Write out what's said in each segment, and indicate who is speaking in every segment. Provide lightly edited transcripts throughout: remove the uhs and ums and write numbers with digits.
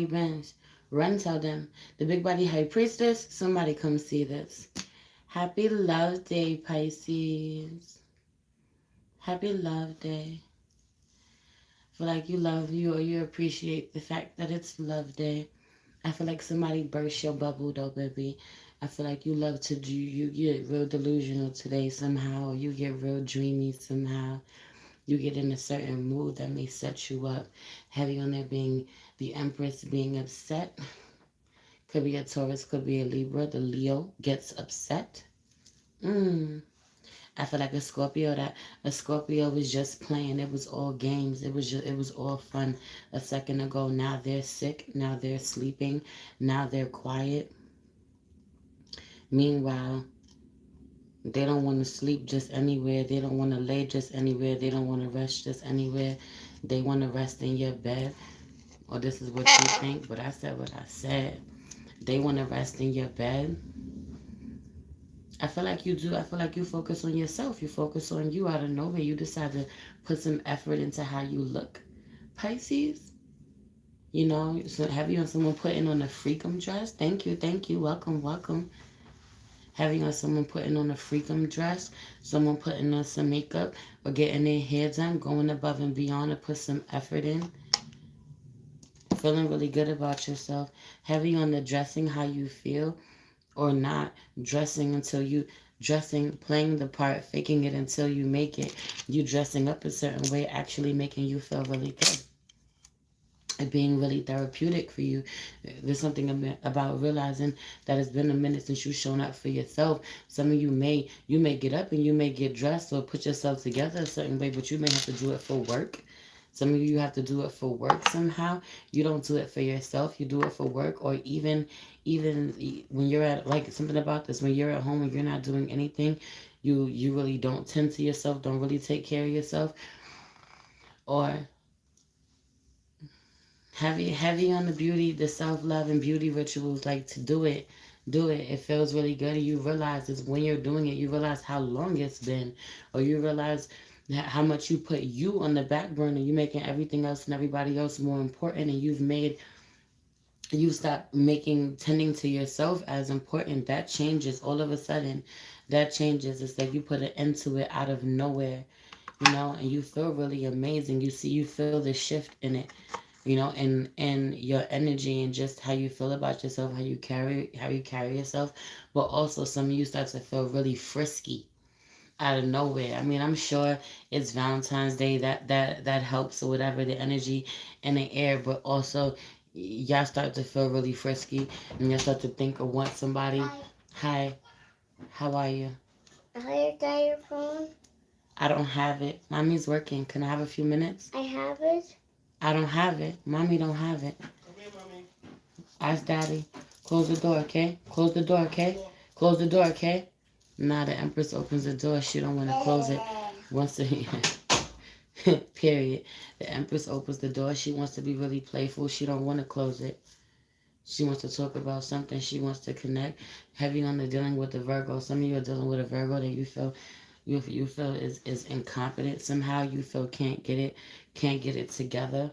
Speaker 1: body bench. Run, tell them. The big body high priestess, somebody come see this. Happy love day, Pisces. Happy love day. I feel like you love you or you appreciate the fact that it's love day. I feel like somebody burst your bubble though, baby. I feel like you love to do, you get real delusional today somehow. You get real dreamy somehow. You get in a certain mood that may set you up. Heavy on there being the Empress being upset. Could be a Taurus, could be a Libra. The Leo gets upset. Mm. I feel like a Scorpio was just playing. It was all games. It was all fun a second ago. Now they're sick. Now they're sleeping. Now they're quiet. Meanwhile, they don't want to sleep just anywhere. They don't want to lay just anywhere. They don't want to rest just anywhere. They want to rest in your bed. Or this is what you think, but I said what I said. They want to rest in your bed. I feel like you do. I feel like you focus on yourself. You focus on you out of nowhere. You decide to put some effort into how you look. Pisces, you know, so have you on someone putting on a freakum dress? Thank you, thank you. Welcome, welcome. Having on someone putting on a freakum dress, someone putting on some makeup or getting their hair done, going above and beyond to put some effort in. Feeling really good about yourself. Having on the dressing how you feel or not dressing until you dressing, playing the part, faking it until you make it. You dressing up a certain way, actually making you feel really good. It being really therapeutic for you. There's something about realizing that it's been a minute since you've shown up for yourself. Some of you may get up and you may get dressed or put yourself together a certain way, but you may have to do it for work. Some of you have to do it for work somehow. You don't do it for yourself. You do it for work, or even when you're at, like, something about this, when you're at home and you're not doing anything, you really don't tend to yourself, don't really take care of yourself, or heavy on the beauty, the self-love and beauty rituals, like to do it. It feels really good, and you realize is when you're doing it, you realize how long it's been, or you realize how much you put you on the back burner. You're making everything else and everybody else more important, and you stop making tending to yourself as important. That changes all of a sudden. That changes. It's like you put an end to it out of nowhere, and you feel really amazing. You feel the shift in it, and your energy and just how you feel about yourself, how you carry yourself. But also some of you start to feel really frisky out of nowhere. I mean, I'm sure it's Valentine's Day, that helps, or whatever, the energy in the air, but also y'all start to feel really frisky and y'all start to think or want somebody. Hi, how are you?
Speaker 2: I got your phone.
Speaker 1: I don't have it. Mommy's working. Can I have a few minutes?
Speaker 2: I have it.
Speaker 1: I don't have it. Mommy don't have it. Ask Daddy. Close the door, okay? Close the door, okay? Close the door, okay? Nah, the Empress opens the door. She don't want to close it. Wants to... Period. The Empress opens the door. She wants to be really playful. She don't want to close it. She wants to talk about something. She wants to connect. Heavy on the dealing with the Virgo. Some of you are dealing with a Virgo that you feel is incompetent somehow. You feel can't get it together.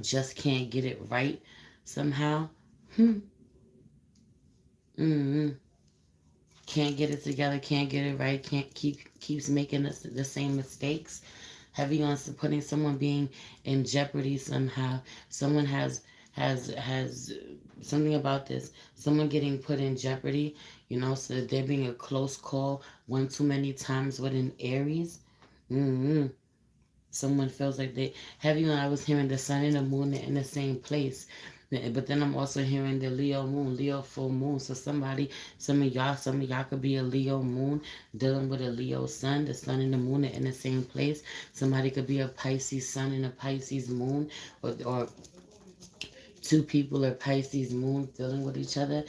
Speaker 1: Just can't get it right somehow. Mm-hmm. Can't get it together, can't get it right, can't keeps making the same mistakes. Heavy on putting someone being in jeopardy somehow. Someone has something about this. Someone getting put in jeopardy, so there being a close call one too many times with an Aries. Mm-hmm. Someone feels like they heavy on. I was hearing the sun and the moon in the same place. But then I'm also hearing the Leo moon, Leo full moon. So some of y'all could be a Leo moon dealing with a Leo sun. The sun and the moon are in the same place. Somebody could be a Pisces sun and a Pisces moon, or two people are Pisces moon dealing with each other.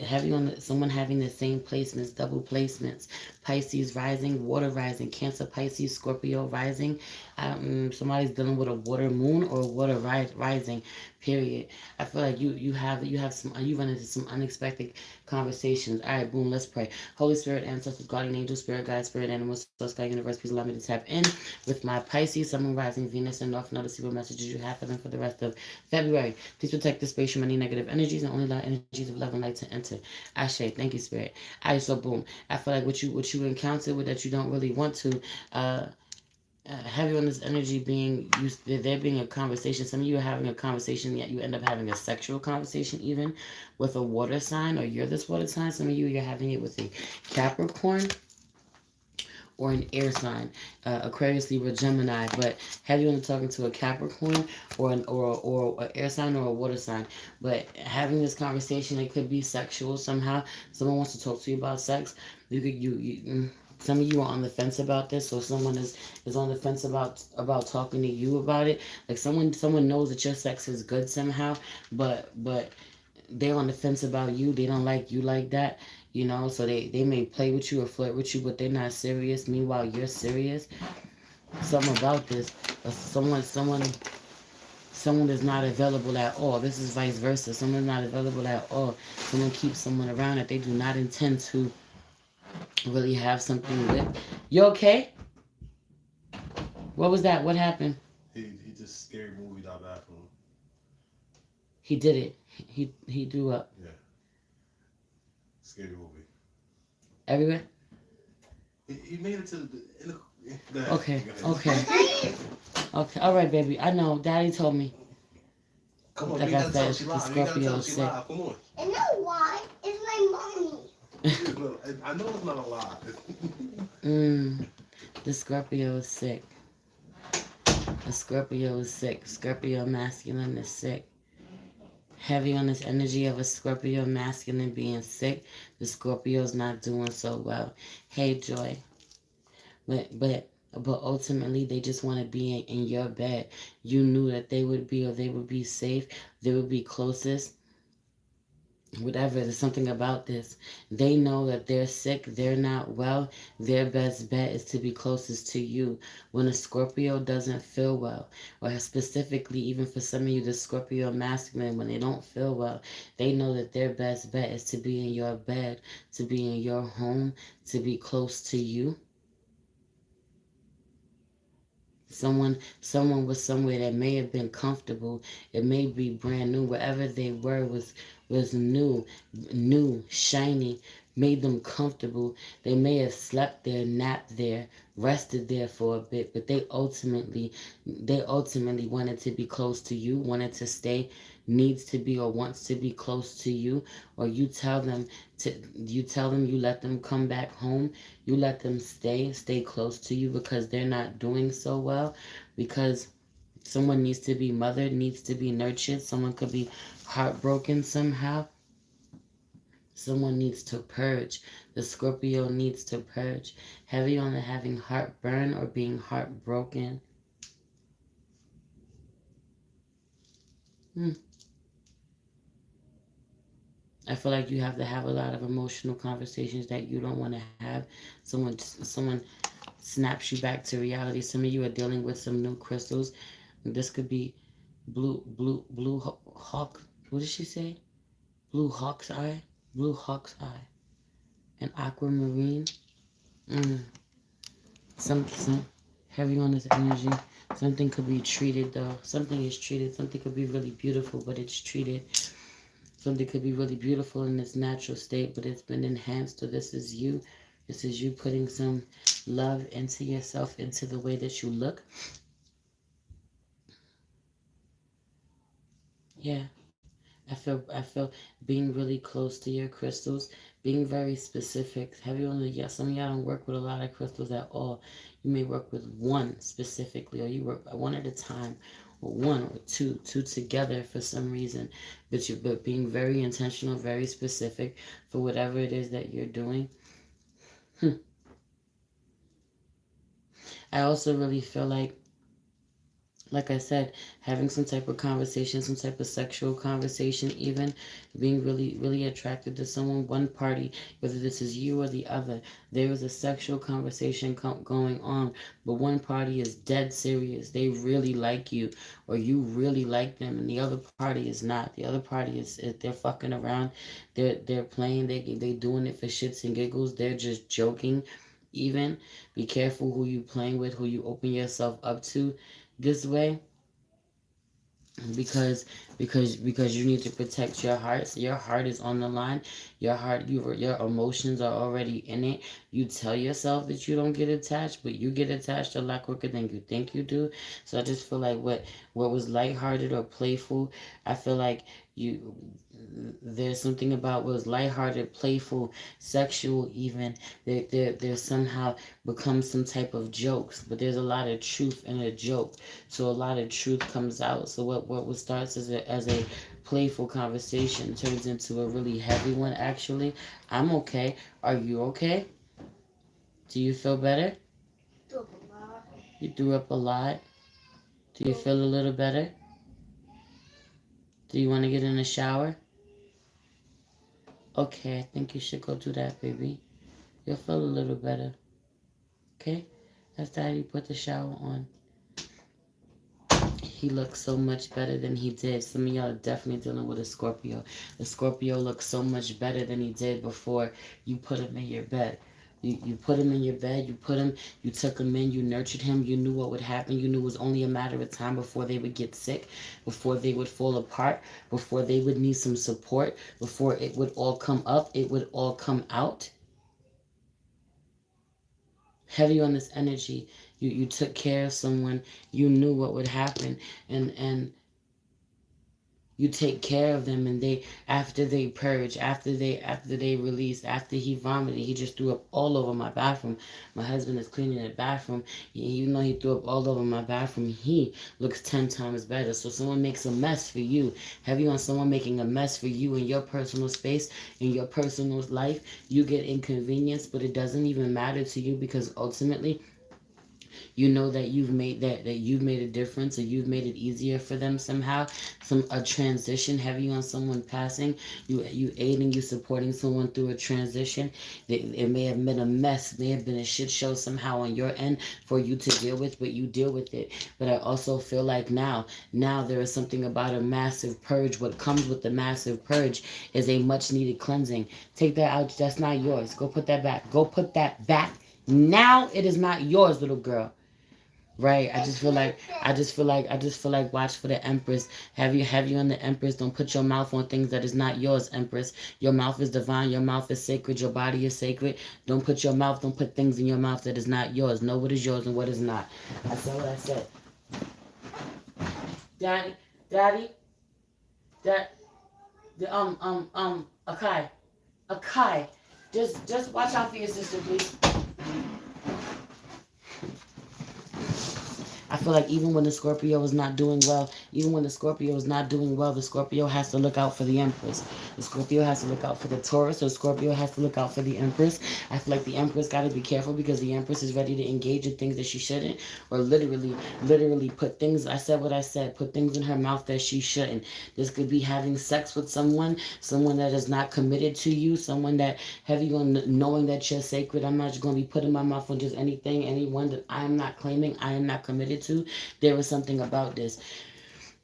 Speaker 1: Heavy on someone having the same placements, double placements. Pisces rising, water rising, Cancer, Pisces, Scorpio rising. Somebody's dealing with a water moon or a water rising. Period. I feel like you run into some unexpected conversations. All right, boom. Let's pray. Holy Spirit, ancestors, guardian angel, spirit guide, spirit animal, source, sky, universe. Please allow me to tap in with my Pisces, Sun, Moon, rising, Venus, and North Node to see what messages you have for them for the rest of February. Please protect the space from any negative energies and only allow energies of love and light to enter. Ashe, thank you, Spirit. All right, so boom. I feel like what you encounter with that you don't really want to. Uh, Heavy on this energy being used, there being a conversation. Some of you are having a conversation, yet you end up having a sexual conversation, even with a water sign, or you're this water sign. Some of you, you're having it with a Capricorn or an air sign, Aquarius, Libra, Gemini. But have you on talking to a Capricorn or an air sign or a water sign? But having this conversation, it could be sexual somehow. Someone wants to talk to you about sex. Some of you are on the fence about this, so someone is on the fence about talking to you about it. Like someone knows that your sex is good somehow, but they're on the fence about you. They don't like you like that, so they may play with you or flirt with you, but they're not serious. Meanwhile, you're serious. Something about this. Someone is not available at all. This is vice versa. Someone's not available at all. Someone keeps someone around that they do not intend to really have something with. You okay? What was that? What happened?
Speaker 3: He just scary movie out bathroom.
Speaker 1: He did it. He threw up.
Speaker 3: Yeah. Scary movie.
Speaker 1: Everywhere?
Speaker 3: He made it to the
Speaker 1: Okay. Okay. Okay. All right, baby. I know. Daddy told me.
Speaker 3: Come on,
Speaker 1: Like
Speaker 3: you
Speaker 1: I
Speaker 3: gotta tell
Speaker 1: said,
Speaker 3: she
Speaker 1: the
Speaker 3: lied. You gotta
Speaker 1: Scorpio
Speaker 3: tell
Speaker 1: is
Speaker 3: she
Speaker 1: sick.
Speaker 3: lied. Come on.
Speaker 2: And know why? It's my mommy.
Speaker 3: I know it's not a lie.
Speaker 1: The Scorpio is sick. The Scorpio is sick. Scorpio masculine is sick. Heavy on this energy of a Scorpio masculine being sick. The Scorpio's not doing so well. Hey, Joy. But ultimately they just want to be in your bed. You knew that they would be, or they would be safe. They would be closest. Whatever, there's something about this. They know that they're sick, they're not well. Their best bet is to be closest to you. When a Scorpio doesn't feel well, or specifically, even for some of you, the Scorpio masculine, when they don't feel well, they know that their best bet is to be in your bed, to be in your home, to be close to you. Someone was somewhere that may have been comfortable. It may be brand new. Wherever they were was new, shiny, made them comfortable. They may have slept there, napped there, rested there for a bit, but they ultimately wanted to be close to you, wanted to stay, needs to be or wants to be close to you, or you tell them you let them come back home, you let them stay close to you because they're not doing so well, because someone needs to be mothered, needs to be nurtured, someone could be heartbroken somehow. Someone needs to purge. The Scorpio needs to purge. Heavy on the having heartburn or being heartbroken. Hmm. I feel like you have to have a lot of emotional conversations that you don't want to have. Someone snaps you back to reality. Some of you are dealing with some new crystals. This could be blue hawk. What did she say? Blue hawk's eye. Blue hawk's eye. An aquamarine. Mm. Some heavy on this energy. Something could be treated though. Something is treated. Something could be really beautiful, but it's treated. Something could be really beautiful in its natural state, but it's been enhanced. So this is you. This is you putting some love into yourself, into the way that you look. Yeah. I feel being really close to your crystals, being very specific. Heavy on the, yeah, some of y'all don't work with a lot of crystals at all. You may work with one specifically, or you work one at a time, or one or two together for some reason. But being very intentional, very specific for whatever it is that you're doing. I also really feel like like I said, having some type of conversation, some type of sexual conversation, even being really, really attracted to someone, one party, whether this is you or the other, there is a sexual conversation going on, but one party is dead serious. They really like you, or you really like them, and the other party is not. The other party is they're fucking around, they're playing, they doing it for shits and giggles. They're just joking. Even be careful who you playing with, who you open yourself up to this way, because because you need to protect your heart. So your heart is on the line. Your heart, your emotions are already in it. You tell yourself that you don't get attached, but you get attached a lot quicker than you think you do. So I just feel like what was lighthearted or playful, I feel like you there's something about what was lighthearted, playful, sexual, even there somehow becomes some type of jokes, but there's a lot of truth in a joke, so a lot of truth comes out. So what starts as a playful conversation turns into a really heavy one. Actually, I'm okay. Are you okay? Do you feel better?
Speaker 2: Threw up a lot.
Speaker 1: You threw up a lot. Do you feel a little better? Do you want to get in the shower? Okay, I think you should go do that, baby. You'll feel a little better. Okay? After you put the shower on. He looks so much better than he did. Some of y'all are definitely dealing with a Scorpio. The Scorpio looks so much better than he did before you put him in your bed. You put him in your bed, you took him in, you nurtured him, you knew what would happen, you knew it was only a matter of time before they would get sick, before they would fall apart, before they would need some support, before it would all come up, it would all come out. Heavy on this energy. You took care of someone, you knew what would happen, and you take care of them, and they, after they purge, after they release, after he vomited, he just threw up all over my bathroom. My husband is cleaning the bathroom. You know, he threw up all over my bathroom. He looks 10 times better. So someone makes a mess for you. Heavy on someone making a mess for you in your personal space, in your personal life. You get inconvenienced, but it doesn't even matter to you, because ultimately you know that you've made a difference, or you've made it easier for them somehow. A transition. Heavy on someone passing, you aiding, you supporting someone through a transition. It may have been a mess, may have been a shit show somehow on your end for you to deal with, but you deal with it. But I also feel like now there is something about a massive purge. What comes with the massive purge is a much needed cleansing. Take that out. That's not yours. Go put that back. Go put that back. Now it is not yours, little girl. Right. I just feel like watch for the Empress. Have you on the Empress. Don't put your mouth on things that is not yours, Empress. Your mouth is divine, your mouth is sacred, your body is sacred. Don't put things in your mouth that is not yours. Know what is yours and what is not. I said what I said. Daddy, Daddy, Dad, Akai, Akai. Just watch out for your sister, please. I feel like even when the Scorpio is not doing well, the Scorpio has to look out for the Empress. The Scorpio has to look out for the Taurus, or Scorpio has to look out for the Empress. I feel like the Empress got to be careful, because the Empress is ready to engage in things that she shouldn't, or literally put things, I said what I said, put things in her mouth that she shouldn't. This could be having sex with someone that is not committed to you, someone that heavy on knowing that you're sacred. I'm not just going to be putting my mouth on just anyone that I am not claiming, I am not committed to. There is something about this.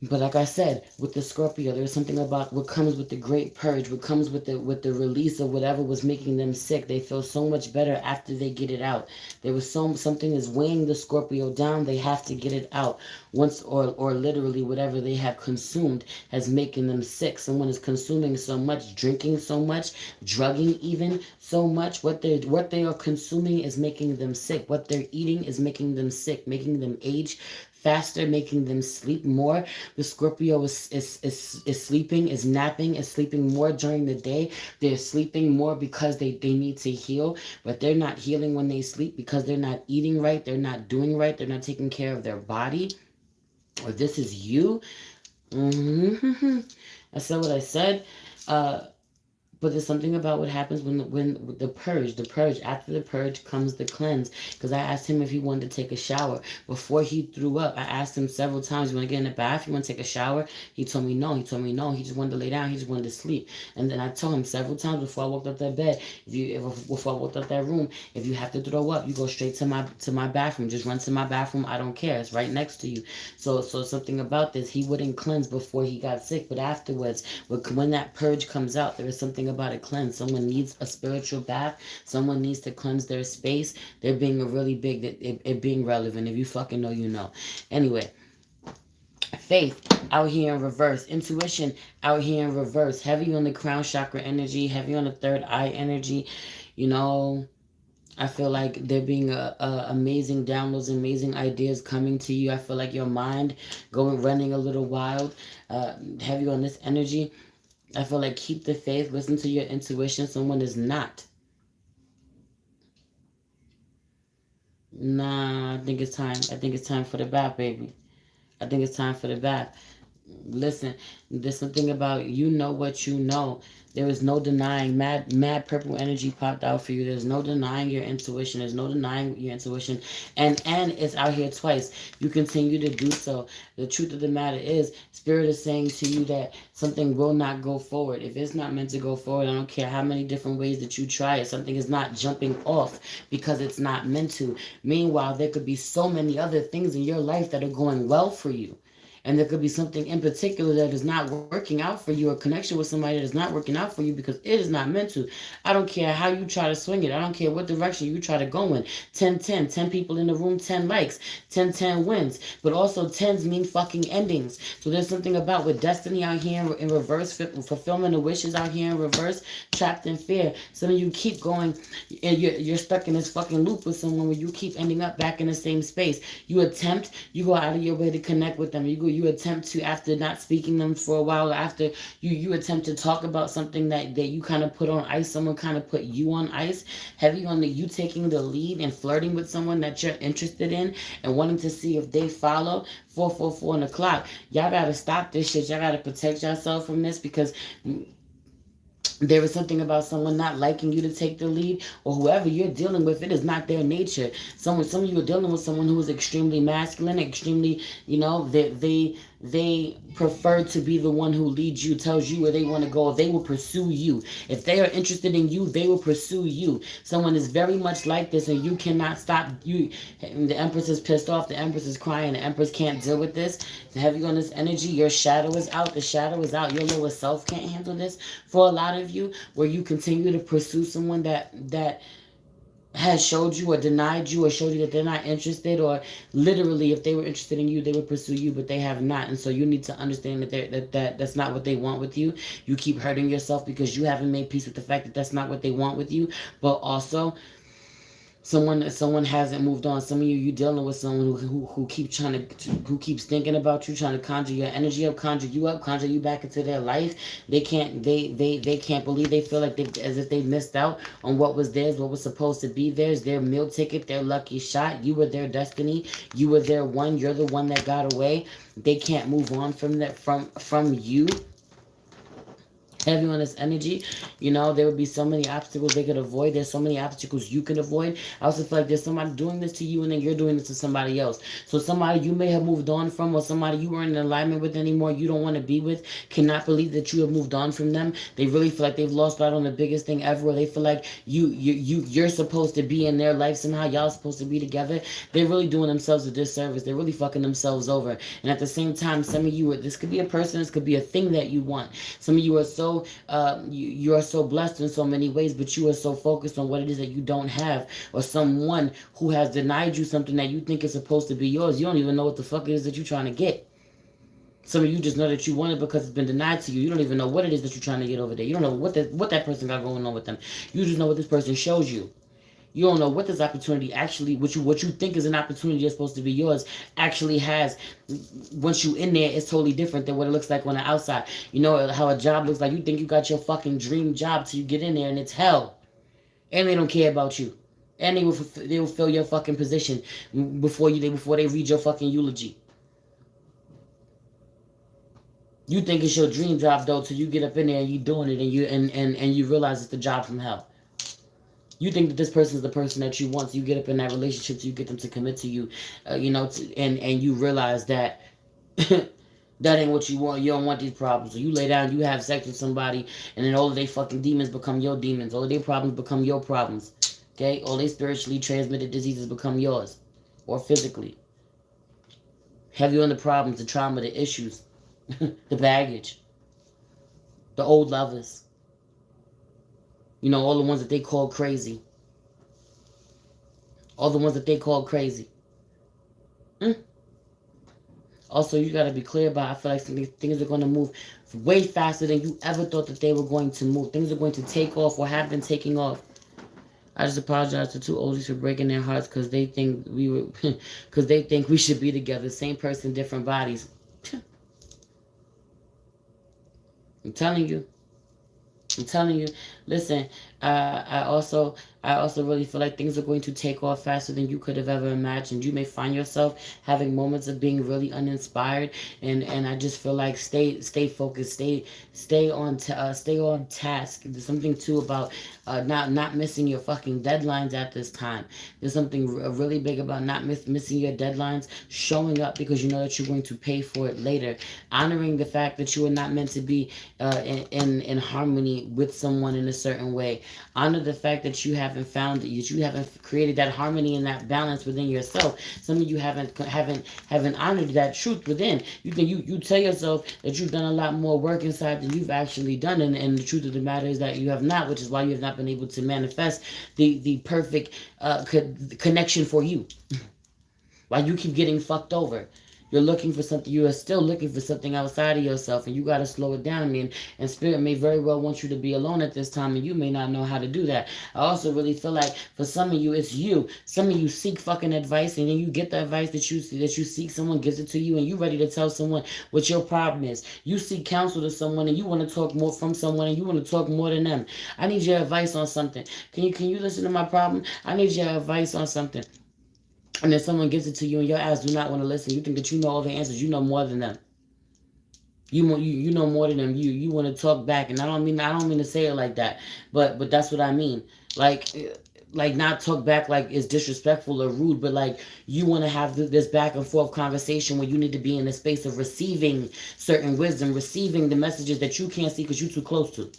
Speaker 1: But like I said, with the Scorpio, there's something about what comes with the great purge, what comes with the release of whatever was making them sick. They feel so much better after they get it out. There was something is weighing the Scorpio down. They have to get it out once, or literally whatever they have consumed has making them sick. Someone is consuming so much, drinking so much, drugging even so much. What they are consuming is making them sick. What they're eating is making them sick, making them age faster, making them sleep more. The Scorpio is sleeping, is napping, is sleeping more during the day. They're sleeping more because they need to heal, but they're not healing when they sleep, because they're not eating right, they're not doing right, they're not taking care of their body. Or this is you. I said what I said. But there's something about what happens when the purge. The purge. After the purge comes the cleanse. Because I asked him if he wanted to take a shower before he threw up. I asked him several times, "You want to get in the bath? You want to take a shower?" He told me no. He told me no. He just wanted to lay down. He just wanted to sleep. And then I told him several times before I walked up that bed, before I walked up that room, if you have to throw up, you go straight to my bathroom. Just run to my bathroom. I don't care. It's right next to you. So something about this. He wouldn't cleanse before he got sick, but afterwards, when that purge comes out, there is something about a cleanse. Someone needs a spiritual bath. Someone needs to cleanse their space. They're being a really big, it being relevant. If you fucking know, you know. Anyway, faith out here in reverse. Intuition out here in reverse. Heavy on the crown chakra energy. Heavy on the third eye energy. You know, I feel like there being amazing downloads, amazing ideas coming to you. I feel like your mind running a little wild. Heavy on this energy. I feel like keep the faith, listen to your intuition. Someone is not. Nah, I think it's time. I think it's time for the bath, baby. I think it's time for the bath. Listen, there's something about you know what you know. There is no denying. Mad purple energy popped out for you. There's no denying your intuition. There's no denying your intuition. And it's out here twice. You continue to do so. The truth of the matter is, Spirit is saying to you that something will not go forward. If it's not meant to go forward, I don't care how many different ways that you try it. Something is not jumping off because it's not meant to. Meanwhile, there could be so many other things in your life that are going well for you. And there could be something in particular that is not working out for you, a connection with somebody that is not working out for you because it is not meant to. I don't care how you try to swing it. I don't care what direction you try to go in. 10 people in the room, 10 likes, 10 wins. But also 10s mean fucking endings. So there's something about with destiny out here in reverse, fulfillment of wishes out here in reverse, trapped in fear. Some of you keep going and you're stuck in this fucking loop with someone where you keep ending up back in the same space. You go out of your way to connect with them. You attempt to, after not speaking them for a while, after you attempt to talk about something that you kind of put on ice, someone kind of put you on ice, heavy on you taking the lead and flirting with someone that you're interested in and wanting to see if they follow. 444 on the clock. Y'all gotta stop this shit. Y'all gotta protect yourself from this because there is something about someone not liking you to take the lead, or whoever you're dealing with, it is not their nature. Some of you are dealing with someone who is extremely masculine, extremely, they prefer to be the one who leads you, tells you where they want to go. They will pursue you. If they are interested in you, they will pursue you. Someone is very much like this, and you cannot stop. The Empress is pissed off. The Empress is crying. The Empress can't deal with this. Heavy on this energy. Your shadow is out. The shadow is out. Your lower self can't handle this. For a lot of you, where you continue to pursue someone that has showed you or denied you or showed you that they're not interested, or literally if they were interested in you they would pursue you, but they have not. And so you need to understand that's not what they want with you. You keep hurting yourself because you haven't made peace with the fact that that's not what they want with you. But also someone hasn't moved on. Some of you dealing with someone who keeps thinking about you, trying to conjure your energy up, conjure you back into their life. They can't believe, they feel like as if they missed out on what was theirs, what was supposed to be theirs, their meal ticket, their lucky shot. You were their destiny. You were their one. You're the one that got away. They can't move on from that from you. Heavy on this energy, there would be so many obstacles they could avoid. There's so many obstacles you can avoid. I also feel like there's somebody doing this to you and then you're doing this to somebody else. So somebody you may have moved on from, or somebody you weren't in alignment with anymore, you don't want to be with, cannot believe that you have moved on from them. They really feel like they've lost out on the biggest thing ever, or they feel like you're supposed to be in their life somehow. Y'all supposed to be together. They're really doing themselves a disservice. They're really fucking themselves over. And at the same time, some of you, this could be a person, this could be a thing that you want. Some of you are so you are so blessed in so many ways, but you are so focused on what it is that you don't have, or someone who has denied you something that you think is supposed to be yours. You don't even know what the fuck it is that you're trying to get. Some of you just know that you want it because it's been denied to you. You don't even know what it is that you're trying to get over there. You don't know what that person got going on with them. You just know what this person shows you. You don't know what this opportunity actually, what you think is an opportunity that's supposed to be yours, actually has. Once you in there, it's totally different than what it looks like on the outside. You know how a job looks like. You think you got your fucking dream job till you get in there, and it's hell. And they don't care about you. And they will fill your fucking position before they read your fucking eulogy. You think it's your dream job though, till you get up in there and you doing it, and you realize it's the job from hell. You think that this person is the person that you want. So you get up in that relationship, so you get them to commit to you, and you realize that that ain't what you want. You don't want these problems. So you lay down, you have sex with somebody, and then all of their fucking demons become your demons. All of their problems become your problems. Okay? All their spiritually transmitted diseases become yours, or physically. Have you on the problems, the trauma, the issues, the baggage, the old lovers. All the ones that they call crazy. All the ones that they call crazy. Mm. Also, you got to be clear about, I feel like things are going to move way faster than you ever thought that they were going to move. Things are going to take off or have been taking off. I just apologize to two oldies for breaking their hearts because they think because they think we should be together. Same person, different bodies. I'm telling you. I'm telling you. Listen, I also really feel like things are going to take off faster than you could have ever imagined. You may find yourself having moments of being really uninspired, and I just feel like stay focused, stay on task. There's something too about not missing your fucking deadlines at this time. There's something really big about not missing your deadlines, showing up because you know that you're going to pay for it later, honoring the fact that you are not meant to be in harmony with someone in a certain way. Honor the fact that you haven't found that you haven't created that harmony and that balance within yourself. Some of you haven't honored that truth within. You tell yourself that you've done a lot more work inside than you've actually done, and the truth of the matter is that you have not, which is why you have not been able to manifest the perfect connection for you. Why you keep getting fucked over. You're looking for something. You are still looking for something outside of yourself, and you got to slow it down. And spirit may very well want you to be alone at this time, and you may not know how to do that. I also really feel like for some of you, it's you. Some of you seek fucking advice, and then you get the advice that you seek. Someone gives it to you, and you ready to tell someone what your problem is. You seek counsel to someone, and you want to talk more from someone, and you want to talk more than them. I need your advice on something. Can you listen to my problem? I need your advice on something. And then someone gives it to you and your ass do not want to listen. You think that you know all the answers. You know more than them. You know more than them. You want to talk back, and I don't mean to say it like that, but that's what I mean. Like not talk back like it's disrespectful or rude, but like you want to have this back and forth conversation where you need to be in the space of receiving certain wisdom, receiving the messages that you can't see because you're too close to.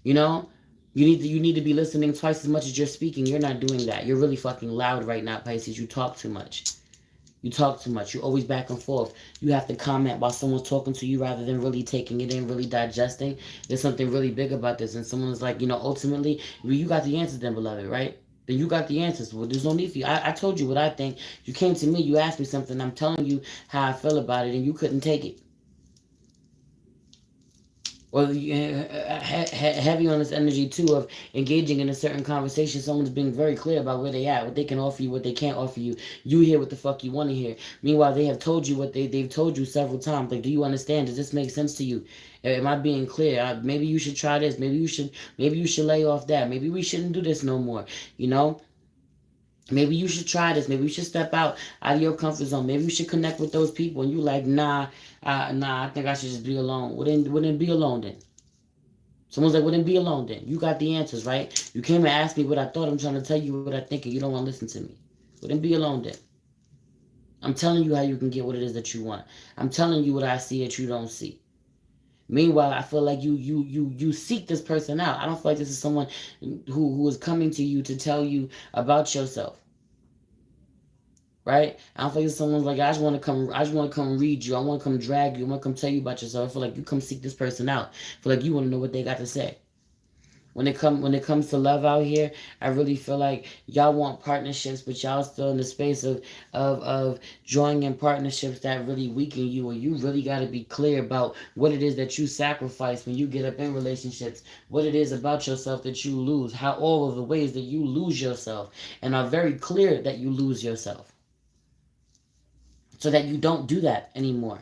Speaker 1: You know? You need to be listening twice as much as you're speaking. You're not doing that. You're really fucking loud right now, Pisces. You talk too much. You talk too much. You're always back and forth. You have to comment while someone's talking to you rather than really taking it in, really digesting. There's something really big about this. And someone's like, ultimately, you got the answers then, beloved, right? Then you got the answers. Well, there's no need for you. I told you what I think. You came to me. You asked me something. I'm telling you how I feel about it, and you couldn't take it. Or heavy on this energy too of engaging in a certain conversation. Someone's being very clear about where they at, what they can offer you, what they can't offer you. You hear what the fuck you want to hear. Meanwhile, they have told you what they've told you several times. Like, do you understand? Does this make sense to you? Am I being clear? Maybe you should try this. Maybe you should lay off that. Maybe we shouldn't do this no more. Maybe you should try this. Maybe you should step out of your comfort zone. Maybe you should connect with those people. And you like, nah, I think I should just be alone. Wouldn't be alone then? Someone's like, wouldn't be alone then? You got the answers, right? You came and asked me what I thought. I'm trying to tell you what I think, and you don't want to listen to me. Wouldn't be alone then? I'm telling you how you can get what it is that you want. I'm telling you what I see that you don't see. Meanwhile, I feel like you seek this person out. I don't feel like this is someone who is coming to you to tell you about yourself. Right? I don't feel like someone's like, I just want to come read you. I want to come drag you. I want to come tell you about yourself. I feel like you come seek this person out. I feel like you want to know what they got to say. When it comes to love out here, I really feel like y'all want partnerships, but y'all still in the space of joining in partnerships that really weaken you, or you really got to be clear about what it is that you sacrifice when you get up in relationships, what it is about yourself that you lose, how all of the ways that you lose yourself, and are very clear that you lose yourself, so that you don't do that anymore.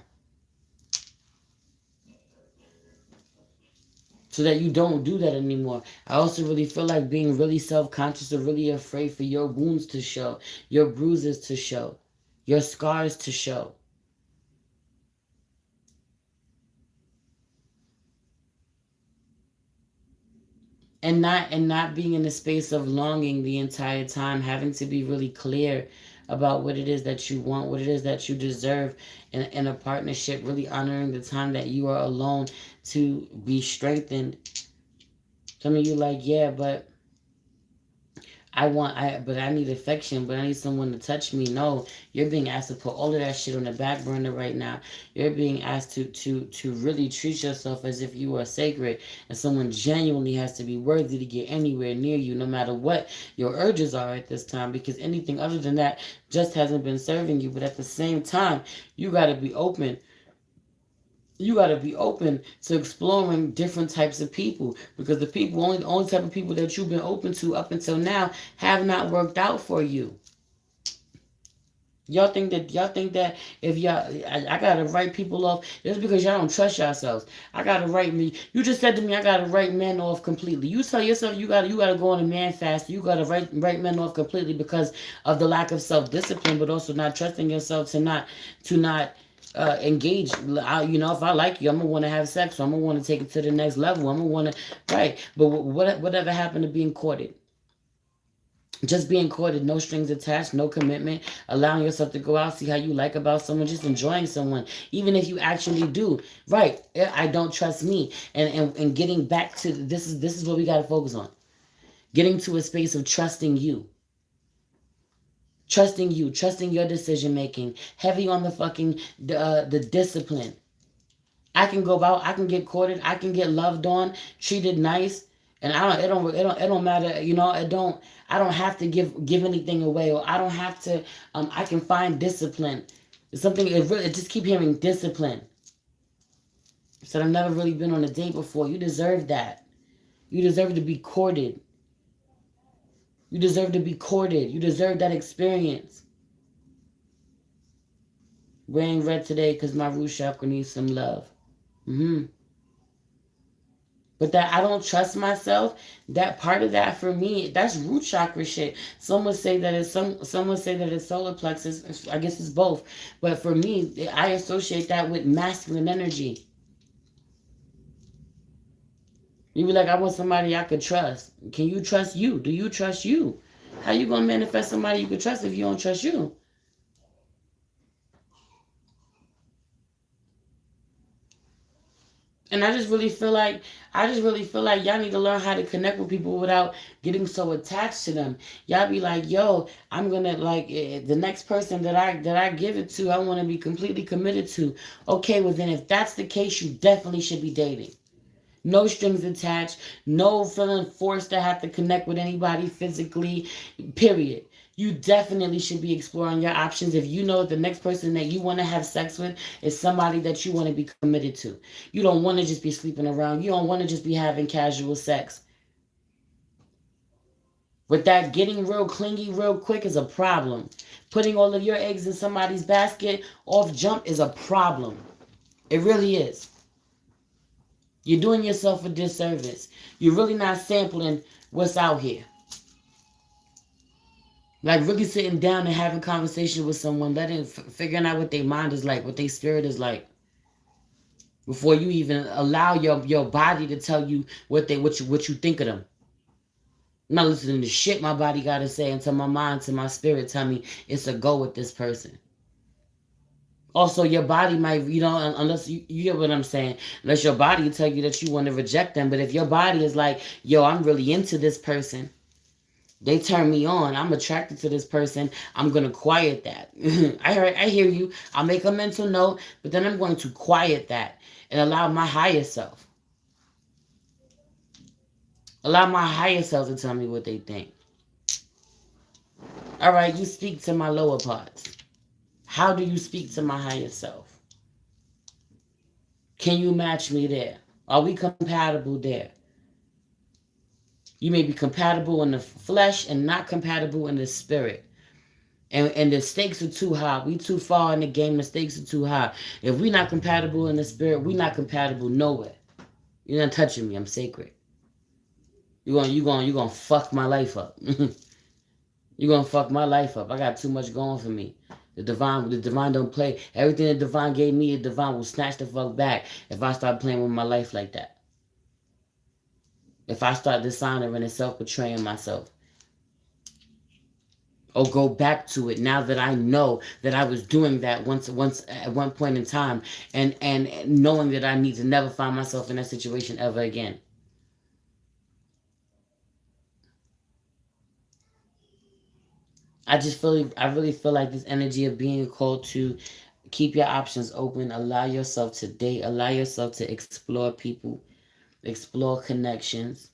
Speaker 1: So that you don't do that anymore. I also really feel like being really self-conscious or really afraid for your wounds to show, your bruises to show, your scars to show. and not being in the space of longing the entire time, having to be really clear about what it is that you want, what it is that you deserve in a partnership, really honoring the time that you are alone to be strengthened. Some of you like, yeah, but but I need affection, but I need someone to touch me. No, you're being asked to put all of that shit on the back burner right now. You're being asked to really treat yourself as if you are sacred, and someone genuinely has to be worthy to get anywhere near you, no matter what your urges are at this time, because anything other than that just hasn't been serving you. But at the same time, you got to be open. You got to be open to exploring different types of people, because the only type of people that you've been open to up until now have not worked out for you. Y'all think that if I gotta write people off just because y'all don't trust yourselves. I gotta write me. You just said to me I gotta write men off completely. You tell yourself you gotta go on a man fast. You gotta write men off completely because of the lack of self discipline, but also not trusting yourself to not engage. If I like you, I'm gonna want to have sex. So I'm gonna want to take it to the next level. I'm gonna want to right. But whatever happened to being courted? Just being courted, no strings attached, no commitment, allowing yourself to go out, see how you like about someone, just enjoying someone, even if you actually do. Right, I don't trust me. And getting back to this is what we got to focus on. Getting to a space of trusting you. Trusting you, trusting your decision making, heavy on the discipline. I can go out, I can get courted, I can get loved on, treated nice, and it don't matter, I don't have to give anything away, or I don't have to I can find discipline. It's something it just keep hearing discipline. So I've never really been on a date before. You deserve that. You deserve to be courted. You deserve to be courted. You deserve that experience. Wearing red today because my root chakra needs some love. But that I don't trust myself, that part of that for me, that's root chakra shit. Some would say that it's solar plexus. I guess it's both. But for me, I associate that with masculine energy. You be like, I want somebody I could trust. Can you trust you? Do you trust you? How you gonna manifest somebody you could trust if you don't trust you? And I just really feel like y'all need to learn how to connect with people without getting so attached to them. Y'all be like, yo, I'm gonna the next person that I give it to, I want to be completely committed to. Okay, well then if that's the case, you definitely should be dating. No strings attached, no feeling forced to have to connect with anybody physically, period. You definitely should be exploring your options if you know the next person that you want to have sex with is somebody that you want to be committed to. You don't want to just be sleeping around. You don't want to just be having casual sex. But that getting real clingy real quick is a problem. Putting all of your eggs in somebody's basket off jump is a problem. It really is. You're doing yourself a disservice. You're really not sampling what's out here. Like really sitting down and having conversation with someone, figuring out what their mind is like, what their spirit is like, before you even allow your body to tell you what you think of them. I'm not listening to shit my body gotta say until my mind to my spirit tell me it's a go with this person. Also, your body might, unless you get what I'm saying, unless your body tell you that you want to reject them. But if your body is like, yo, I'm really into this person, they turn me on, I'm attracted to this person, I'm going to quiet that. I hear you. I'll make a mental note, but then I'm going to quiet that and allow my higher self. Allow my higher self to tell me what they think. All right, you speak to my lower parts. How do you speak to my higher self? Can you match me there? Are we compatible there? You may be compatible in the flesh and not compatible in the spirit. And the stakes are too high. We too far in the game. The stakes are too high. If we not compatible in the spirit, we not compatible nowhere. You're not touching me. I'm sacred. You gonna fuck my life up. You're gonna fuck my life up. I got too much going for me. The divine don't play. Everything the divine gave me, the divine will snatch the fuck back if I start playing with my life like that. If I start dishonoring and self betraying myself, or go back to it now that I know that I was doing that once at one point in time, and knowing that I need to never find myself in that situation ever again. I really feel like this energy of being called to keep your options open, allow yourself to date, allow yourself to explore people, explore connections,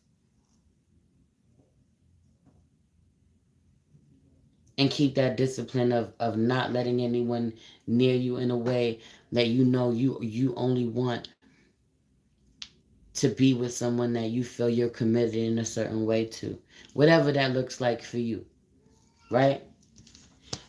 Speaker 1: and keep that discipline of not letting anyone near you in a way that you know you only want to be with someone that you feel you're committed in a certain way to. Whatever that looks like for you, right?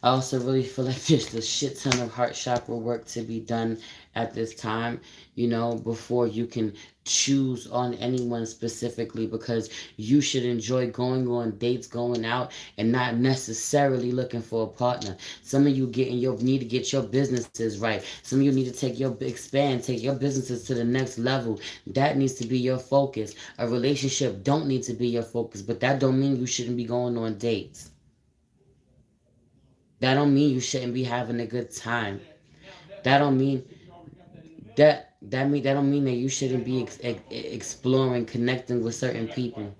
Speaker 1: I also really feel like there's a shit ton of heart chakra work to be done at this time, before you can choose on anyone specifically, because you should enjoy going on dates, going out, and not necessarily looking for a partner. Some of you need to get your businesses right. Some of you need to take your businesses to the next level. That needs to be your focus. A relationship don't need to be your focus, but that don't mean you shouldn't be going on dates. That don't mean you shouldn't be having a good time. That don't mean that don't mean that you shouldn't be exploring, connecting with certain people.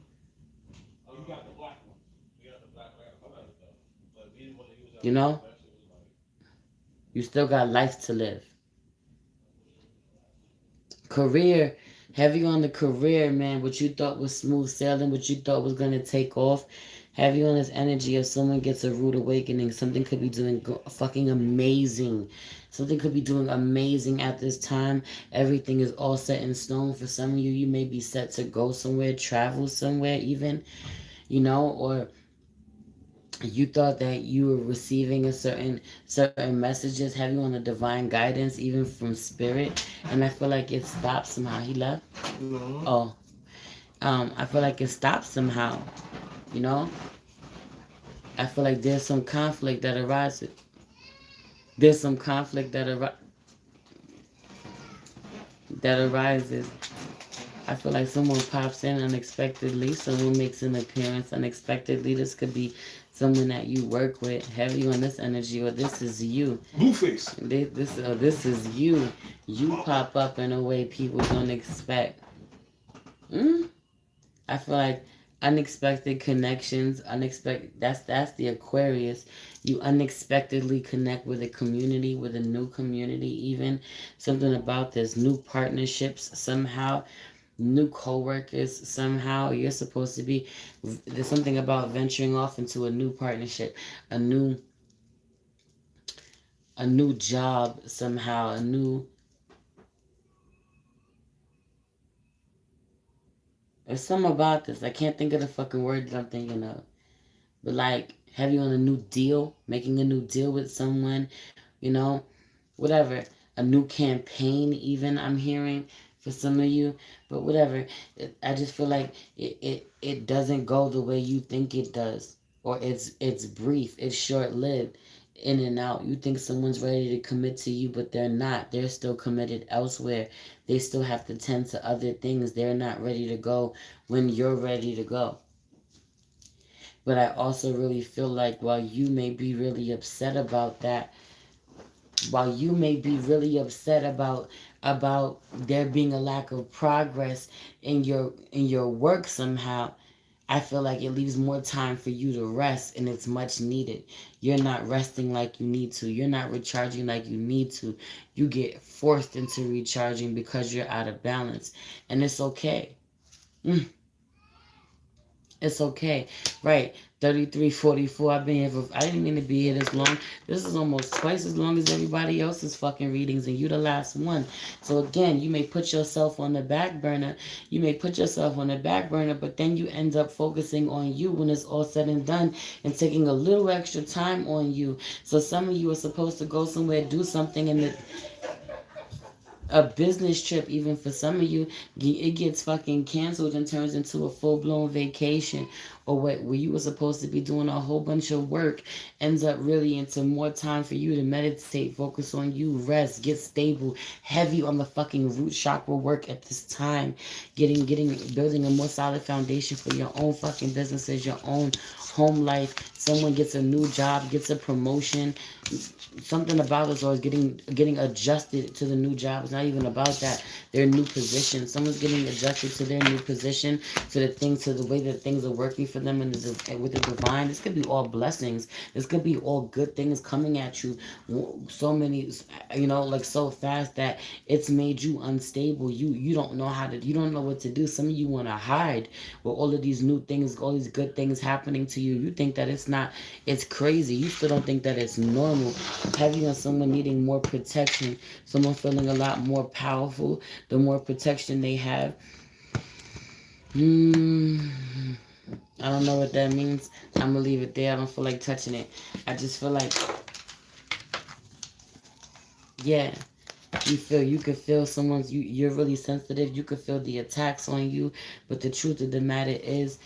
Speaker 1: You know, you still got life to live. Career, heavy on the career, man. What you thought was smooth sailing, what you thought was gonna take off, heavy on this energy of someone gets a rude awakening. Something could be doing fucking amazing. Something could be doing amazing at this time. Everything is all set in stone. For some of you, you may be set to go somewhere, travel somewhere, even, or you thought that you were receiving a certain messages, have you on a divine guidance, even from spirit, and I feel like it stopped somehow. He left.
Speaker 3: No.
Speaker 1: Oh, I feel like it stopped somehow. You know, I feel like there's some conflict that arises. There's some conflict that arises. I feel like someone pops in unexpectedly. Someone makes an appearance unexpectedly. This could be someone that you work with. Heavy on this energy, or this is you.
Speaker 3: Blueface.
Speaker 1: This is you. You pop up in a way people don't expect. Mm? I feel like unexpected connections. Unexpected. That's the Aquarius. You unexpectedly connect with a community, with a new community. Even something about this new partnerships somehow. New co-workers somehow. You're supposed to be, there's something about venturing off into a new partnership, a new job somehow, there's something about this. I can't think of the fucking word that I'm thinking of, but like, have you on a new deal, making a new deal with someone, you know whatever, a new campaign even, I'm hearing, for some of you. But whatever, I just feel like it doesn't go the way you think it does, or it's brief, it's short-lived, in and out. You think someone's ready to commit to you, but they're not. They're still committed elsewhere. They still have to tend to other things. They're not ready to go when you're ready to go. But I also really feel like while you may be really upset about that, while you may be really upset about there being a lack of progress in your work somehow, I feel like it leaves more time for you to rest, and it's much needed. You're not resting like you need to. You're not recharging like you need to. You get forced into recharging because you're out of balance, and it's okay. Mm. It's okay. Right. 33:44. I've been here for, I didn't mean to be here this long. This is almost twice as long as everybody else's fucking readings, and you the last one. So again, you may put yourself on the back burner. You may put yourself on the back burner, but then you end up focusing on you when it's all said and done, and taking a little extra time on you. So some of you are supposed to go somewhere, do something, and A business trip, even for some of you, it gets fucking canceled and turns into a full-blown vacation. Or what, where you were supposed to be doing a whole bunch of work, ends up really into more time for you to meditate, focus on you, rest, get stable, heavy on the fucking root chakra work at this time, building a more solid foundation for your own fucking businesses, your own home life. Someone gets a new job, gets a promotion. Something about us, or is getting adjusted to the new job. It's not even about that. Their new position. Someone's getting adjusted to their new position, to the way that things are working for them, and with the divine. This could be all blessings. This could be all good things coming at you. So many, like so fast that it's made you unstable. You don't know you don't know what to do. Some of you want to hide with all of these new things, all these good things happening to you. You think that it's not, it's crazy. You still don't think that it's normal. Heavy on someone needing more protection, someone feeling a lot more powerful. The more protection they have, hmm, I don't know what that means. I'm gonna leave it there. I don't feel like touching it. I just feel like, yeah, you could feel you're really sensitive. You could feel the attacks on you, but the truth of the matter is,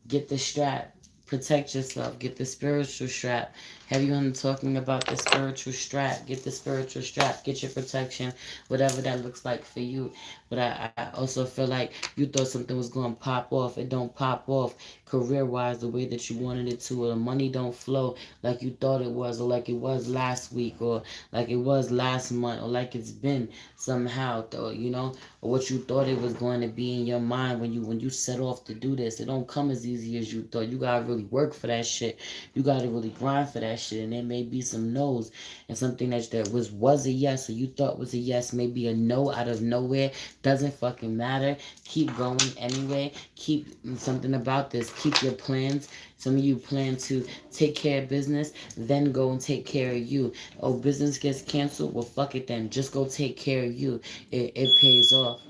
Speaker 1: get the strap. Protect yourself. Get the spiritual strap. Have you on talking about the spiritual strap? Get the spiritual strap. Get your protection, whatever that looks like for you. But I also feel like you thought something was going to pop off. It don't pop off career-wise the way that you wanted it to, or the money don't flow like you thought it was, or like it was last week, or like it was last month, or like it's been somehow, though, or what you thought it was going to be in your mind when you set off to do this. It don't come as easy as you thought. You gotta really work for that shit. You gotta really grind for that shit. And there may be some no's, and something that was a yes, or you thought was a yes, maybe a no out of nowhere. Doesn't fucking matter. Keep going anyway. Keep something about this. Keep your plans. Some of you plan to take care of business, then go and take care of you. Oh, business gets canceled? Well, fuck it then. Just go take care of you. It pays off.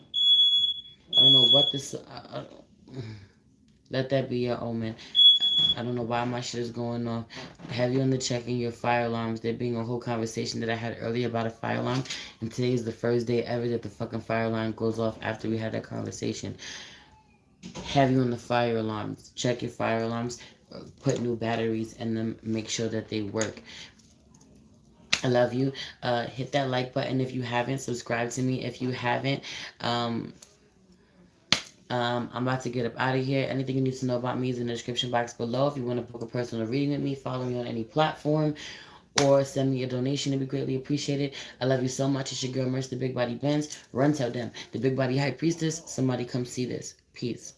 Speaker 1: I don't know what this. Let that be your omen. I don't know why my shit is going off. Have you on the checking your fire alarms? There being a whole conversation that I had earlier about a fire alarm, and today is the first day ever that the fucking fire alarm goes off after we had that conversation. Have you on the fire alarms? Check your fire alarms. Put new batteries in them. Make sure that they work. I love you. Hit that like button if you haven't. Subscribe to me if you haven't. Um, I'm about to get up out of here. Anything you need to know about me is in the description box below. If you want to book a personal reading with me, follow me on any platform or send me a donation. It'd be greatly appreciated. I love you so much. It's your girl, Mercy, the Big Body Benz. Run, tell them. The Big Body High Priestess. Somebody come see this. Peace.